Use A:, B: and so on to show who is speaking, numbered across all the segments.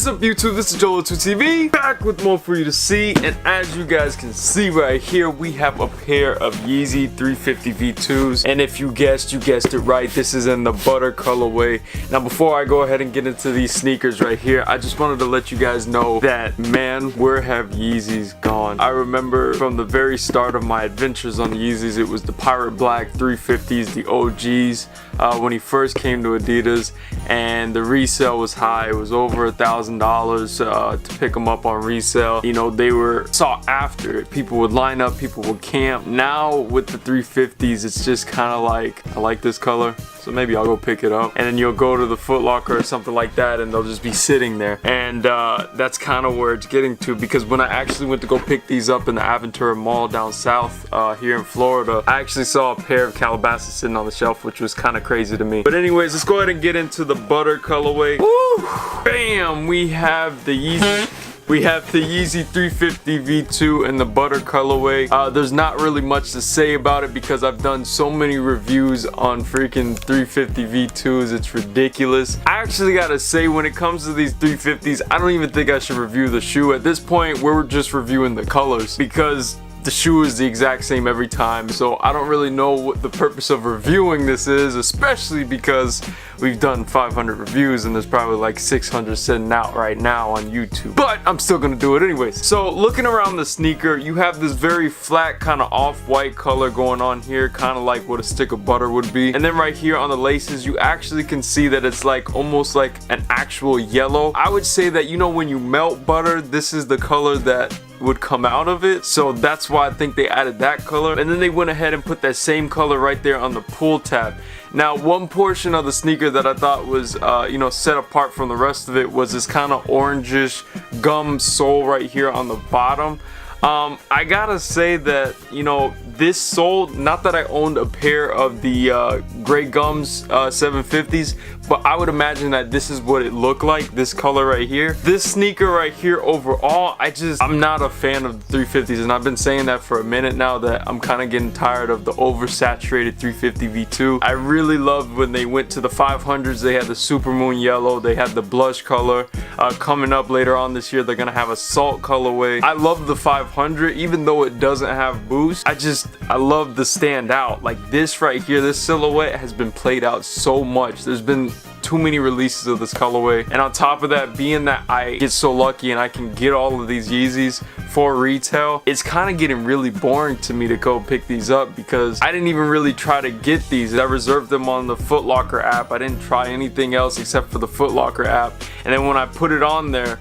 A: up YouTube, this is Joel2TV back with more for you to see, and as you guys can see right here, we have a pair of Yeezy 350 V2s, and if you guessed it right, this is in the butter colorway. Now before I go ahead and get into these sneakers right here, I just wanted to let you guys know that, man, where have Yeezys gone? I remember from the very start of my adventures on Yeezys, it was the Pirate Black 350s, the OGs, when he first came to Adidas, and the resale was high. It was over $1,000 to pick them up on resale. You know, they were sought after. People would line up, people would camp. Now with the 350s, it's just kind of like, I like this color, so maybe I'll go pick it up. And then you'll go to the Foot Locker or something like that, and they'll just be sitting there. And that's kind of where it's getting to, because when I actually went to go pick these up in the Aventura Mall down south here in Florida, I actually saw a pair of Calabasas sitting on the shelf, which was kind of crazy to me. But anyways, let's go ahead and get into the butter colorway. Woo! Bam! We have the Yeezy. We have the Yeezy 350 V2 in the butter colorway. There's not really much to say about it because I've done so many reviews on freaking 350 V2s, it's ridiculous. I actually gotta say, when it comes to these 350s, I don't even think I should review the shoe. At this point, we're just reviewing the colors because the shoe is the exact same every time, so I don't really know what the purpose of reviewing this is, especially because we've done 500 reviews and there's probably like 600 sitting out right now on YouTube, but I'm still gonna do it anyways. So looking around the sneaker, you have this very flat kind of off-white color going on here, kind of like what a stick of butter would be, and then right here on the laces you actually can see that it's like almost like an actual yellow. I would say that, you know, when you melt butter, this is the color that would come out of it, so that's why I think they added that color. And then they went ahead and put that same color right there on the pull tab. Now one portion of the sneaker that I thought was you know, set apart from the rest of it was this kind of orangish gum sole right here on the bottom. I gotta say that, you know, this sole, not that I owned a pair of the Grey Gums 750s, but I would imagine that this is what it looked like, this color right here. This sneaker right here, overall, I'm not a fan of the 350s, and I've been saying that for a minute now, that I'm kind of getting tired of the oversaturated 350 V2. I really loved when they went to the 500s, they had the Supermoon yellow, they had the blush color. Coming up later on this year, they're gonna have a salt colorway. I love the 500, even though it doesn't have boost. I love the standout. Like this right here, this silhouette has been played out so much. There's been too many releases of this colorway, and on top of that, being that I get so lucky and I can get all of these Yeezys for retail, it's kind of getting really boring to me to go pick these up because I didn't even really try to get these. I reserved them on the Foot Locker app. I didn't try anything else except for the Foot Locker app, and then when I put it on there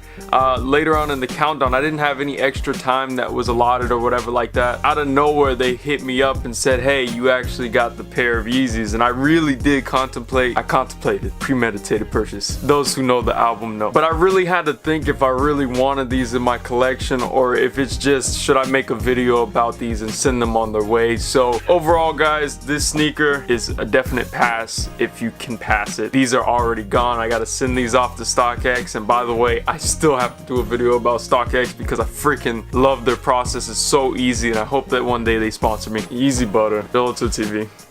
A: later on in the countdown, I didn't have any extra time that was allotted or whatever like that. Out of nowhere, they hit me up and said, hey, you actually got the pair of Yeezys, and I really did contemplated premeditated purchase. Those who know the album know. But I really had to think if I really wanted these in my collection, or if it's just, should I make a video about these and send them on their way. So overall, guys, this sneaker is a definite pass if you can pass it. These are already gone. I gotta send these off to StockX, and by the way, I still have to do a video about StockX because I freaking love their process. It's so easy, and I hope that one day they sponsor me. Easy butter. Joel2TV.